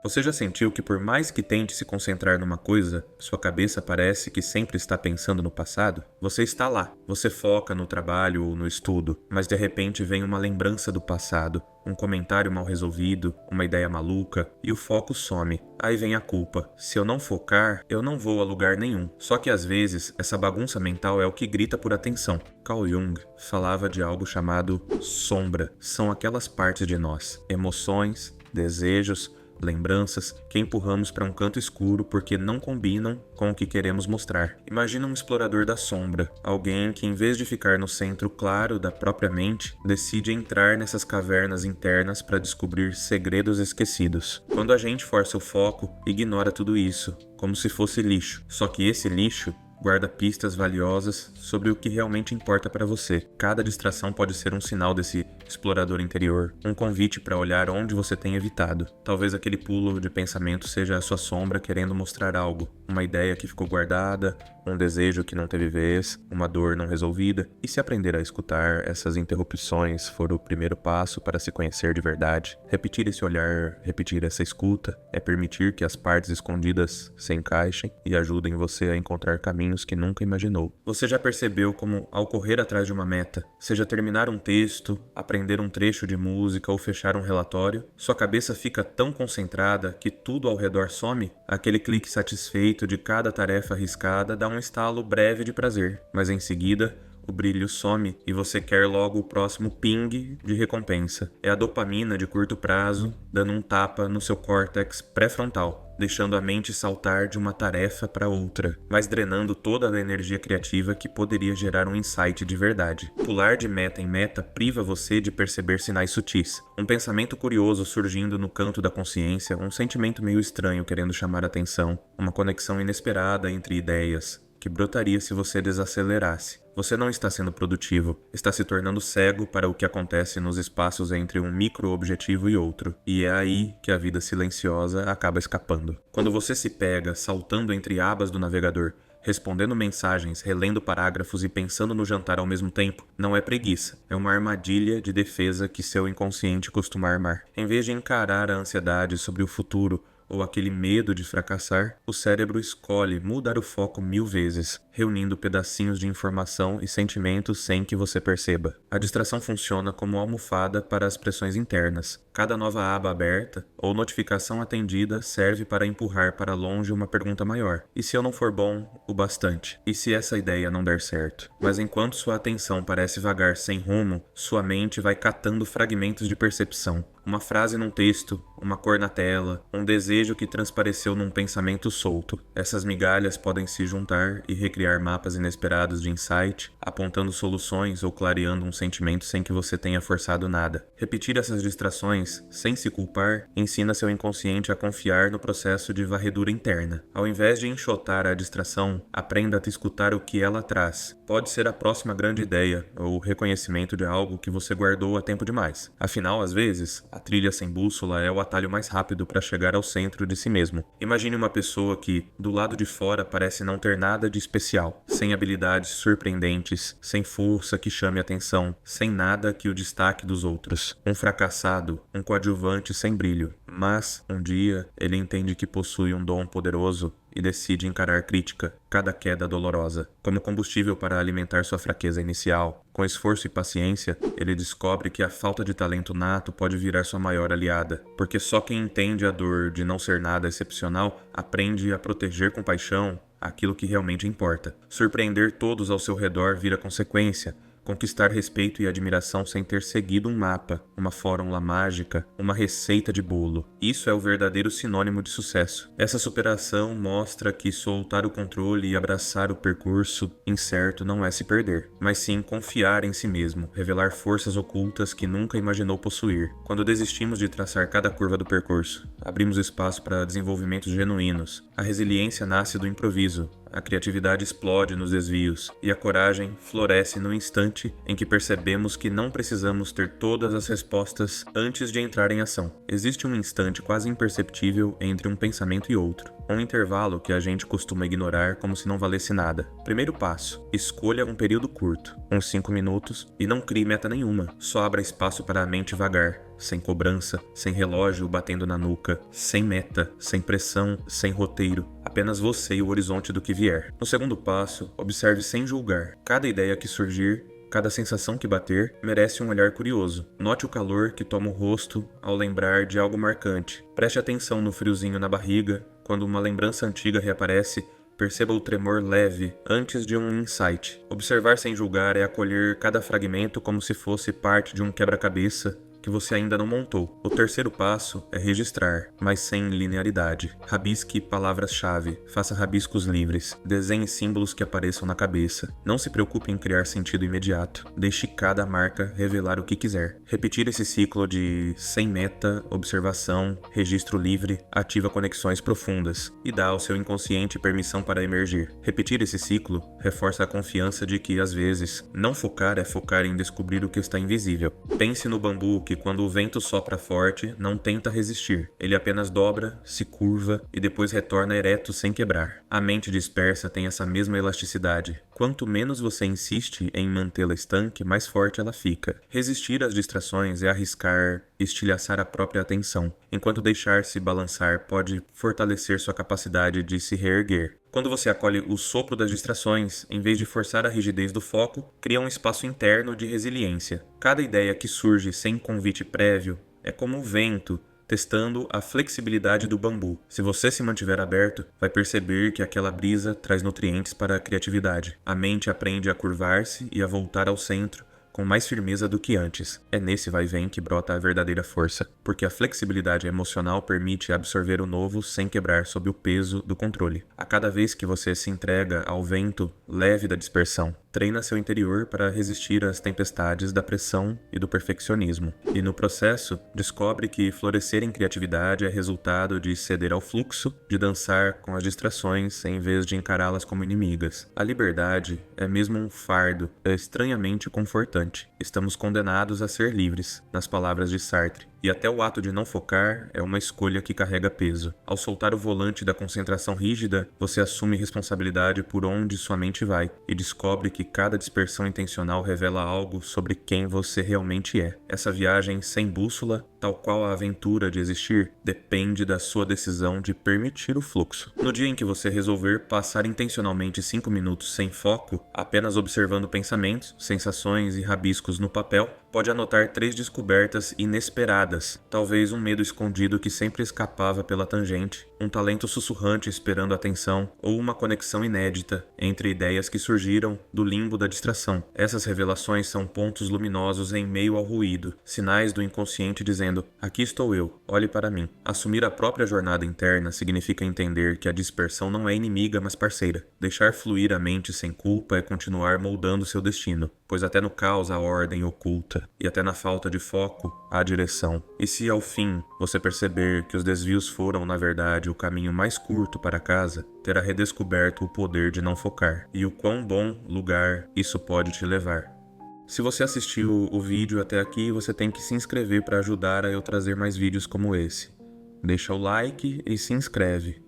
Você já sentiu que por mais que tente se concentrar numa coisa, sua cabeça parece que sempre está pensando no passado? Você está lá, você foca no trabalho ou no estudo, mas de repente vem uma lembrança do passado, um comentário mal resolvido, uma ideia maluca, e o foco some. Aí vem a culpa. Se eu não focar, eu não vou a lugar nenhum. Só que às vezes, essa bagunça mental é o que grita por atenção. Carl Jung falava de algo chamado sombra. São aquelas partes de nós, emoções, desejos, lembranças que empurramos para um canto escuro porque não combinam com o que queremos mostrar. Imagina um explorador da sombra, alguém que em vez de ficar no centro claro da própria mente, decide entrar nessas cavernas internas para descobrir segredos esquecidos. Quando a gente força o foco, ignora tudo isso, como se fosse lixo. Só que esse lixo guarda pistas valiosas sobre o que realmente importa para você. Cada distração pode ser um sinal desse explorador interior, um convite para olhar onde você tem evitado. Talvez aquele pulo de pensamento seja a sua sombra querendo mostrar algo, uma ideia que ficou guardada, um desejo que não teve vez, uma dor não resolvida. E se aprender a escutar essas interrupções for o primeiro passo para se conhecer de verdade, repetir esse olhar, repetir essa escuta, é permitir que as partes escondidas se encaixem e ajudem você a encontrar caminhos que nunca imaginou. Você já percebeu como, ao correr atrás de uma meta, seja terminar um texto, aprender um trecho de música ou fechar um relatório, sua cabeça fica tão concentrada que tudo ao redor some? Aquele clique satisfeito de cada tarefa arriscada dá um estalo breve de prazer, mas em seguida o brilho some e você quer logo o próximo ping de recompensa. É a dopamina de curto prazo dando um tapa no seu córtex pré-frontal, deixando a mente saltar de uma tarefa para outra, mas drenando toda a energia criativa que poderia gerar um insight de verdade. Pular de meta em meta priva você de perceber sinais sutis. Um pensamento curioso surgindo no canto da consciência, um sentimento meio estranho querendo chamar atenção, uma conexão inesperada entre ideias, que brotaria se você desacelerasse. Você não está sendo produtivo, está se tornando cego para o que acontece nos espaços entre um micro-objetivo e outro. E é aí que a vida silenciosa acaba escapando. Quando você se pega saltando entre abas do navegador, respondendo mensagens, relendo parágrafos e pensando no jantar ao mesmo tempo, não é preguiça, é uma armadilha de defesa que seu inconsciente costuma armar. Em vez de encarar a ansiedade sobre o futuro, ou aquele medo de fracassar, o cérebro escolhe mudar o foco 1000 vezes, reunindo pedacinhos de informação e sentimentos sem que você perceba. A distração funciona como almofada para as pressões internas. Cada nova aba aberta ou notificação atendida serve para empurrar para longe uma pergunta maior. E se eu não for bom o bastante? E se essa ideia não der certo? Mas enquanto sua atenção parece vagar sem rumo, sua mente vai catando fragmentos de percepção. Uma frase num texto, uma cor na tela, um desejo que transpareceu num pensamento solto. Essas migalhas podem se juntar e recriar mapas inesperados de insight, apontando soluções ou clareando um sentimento sem que você tenha forçado nada. Repetir essas distrações, sem se culpar, ensina seu inconsciente a confiar no processo de varredura interna. Ao invés de enxotar a distração, aprenda a escutar o que ela traz. Pode ser a próxima grande ideia ou o reconhecimento de algo que você guardou há tempo demais. Afinal, às vezes, a trilha sem bússola é o atalho mais rápido para chegar ao centro de si mesmo. Imagine uma pessoa que, do lado de fora, parece não ter nada de especial, sem habilidades surpreendentes, sem força que chame atenção, sem nada que o destaque dos outros. Um fracassado, um coadjuvante sem brilho. Mas, um dia, ele entende que possui um dom poderoso e decide encarar crítica, cada queda dolorosa, como combustível para alimentar sua fraqueza inicial. Com esforço e paciência, ele descobre que a falta de talento nato pode virar sua maior aliada, porque só quem entende a dor de não ser nada excepcional aprende a proteger com paixão aquilo que realmente importa. Surpreender todos ao seu redor vira consequência. Conquistar respeito e admiração sem ter seguido um mapa, uma fórmula mágica, uma receita de bolo. Isso é o verdadeiro sinônimo de sucesso. Essa superação mostra que soltar o controle e abraçar o percurso incerto não é se perder, mas sim confiar em si mesmo, revelar forças ocultas que nunca imaginou possuir. Quando desistimos de traçar cada curva do percurso, abrimos espaço para desenvolvimentos genuínos. A resiliência nasce do improviso. A criatividade explode nos desvios e a coragem floresce no instante em que percebemos que não precisamos ter todas as respostas antes de entrar em ação. Existe um instante quase imperceptível entre um pensamento e outro, um intervalo que a gente costuma ignorar como se não valesse nada. Primeiro passo: escolha um período curto, uns 5 minutos, e não crie meta nenhuma, só abra espaço para a mente vagar, sem cobrança, sem relógio batendo na nuca, sem meta, sem pressão, sem roteiro, apenas você e o horizonte do que vier. No segundo passo, observe sem julgar. Cada ideia que surgir, cada sensação que bater, merece um olhar curioso. Note o calor que toma o rosto ao lembrar de algo marcante. Preste atenção no friozinho na barriga, quando uma lembrança antiga reaparece. Perceba o tremor leve antes de um insight. Observar sem julgar é acolher cada fragmento como se fosse parte de um quebra-cabeça que você ainda não montou. O terceiro passo é registrar, mas sem linearidade. Rabisque palavras-chave, faça rabiscos livres, desenhe símbolos que apareçam na cabeça. Não se preocupe em criar sentido imediato. Deixe cada marca revelar o que quiser. Repetir esse ciclo de sem meta, observação, registro livre, ativa conexões profundas e dá ao seu inconsciente permissão para emergir. Repetir esse ciclo reforça a confiança de que, às vezes, não focar é focar em descobrir o que está invisível. Pense no bambu que, quando o vento sopra forte, não tenta resistir. Ele apenas dobra, se curva e depois retorna ereto sem quebrar. A mente dispersa tem essa mesma elasticidade. Quanto menos você insiste em mantê-la estanque, mais forte ela fica. Resistir às distrações é arriscar estilhaçar a própria atenção, enquanto deixar-se balançar pode fortalecer sua capacidade de se reerguer. Quando você acolhe o sopro das distrações, em vez de forçar a rigidez do foco, cria um espaço interno de resiliência. Cada ideia que surge sem convite prévio é como o vento, testando a flexibilidade do bambu. Se você se mantiver aberto, vai perceber que aquela brisa traz nutrientes para a criatividade. A mente aprende a curvar-se e a voltar ao centro, com mais firmeza do que antes. É nesse vai-vem que brota a verdadeira força, porque a flexibilidade emocional permite absorver o novo sem quebrar sob o peso do controle. A cada vez que você se entrega ao vento leve da dispersão, treina seu interior para resistir às tempestades da pressão e do perfeccionismo. E no processo, descobre que florescer em criatividade é resultado de ceder ao fluxo, de dançar com as distrações em vez de encará-las como inimigas. A liberdade é mesmo um fardo, é estranhamente confortante. Estamos condenados a ser livres, nas palavras de Sartre. E até o ato de não focar é uma escolha que carrega peso. Ao soltar o volante da concentração rígida, você assume responsabilidade por onde sua mente vai e descobre que cada dispersão intencional revela algo sobre quem você realmente é. Essa viagem sem bússola, tal qual a aventura de existir, depende da sua decisão de permitir o fluxo. No dia em que você resolver passar intencionalmente 5 minutos sem foco, apenas observando pensamentos, sensações e rabiscos no papel, pode anotar 3 descobertas inesperadas, talvez um medo escondido que sempre escapava pela tangente, um talento sussurrante esperando atenção ou uma conexão inédita entre ideias que surgiram do limbo da distração. Essas revelações são pontos luminosos em meio ao ruído, sinais do inconsciente dizendo: aqui estou eu, olhe para mim. Assumir a própria jornada interna significa entender que a dispersão não é inimiga, mas parceira. Deixar fluir a mente sem culpa é continuar moldando seu destino, pois até no caos há ordem oculta, e até na falta de foco há direção. E se ao fim você perceber que os desvios foram, na verdade, o caminho mais curto para casa, terá redescoberto o poder de não focar, e o quão bom lugar isso pode te levar. Se você assistiu o vídeo até aqui, você tem que se inscrever para ajudar a eu trazer mais vídeos como esse. Deixa o like e se inscreve.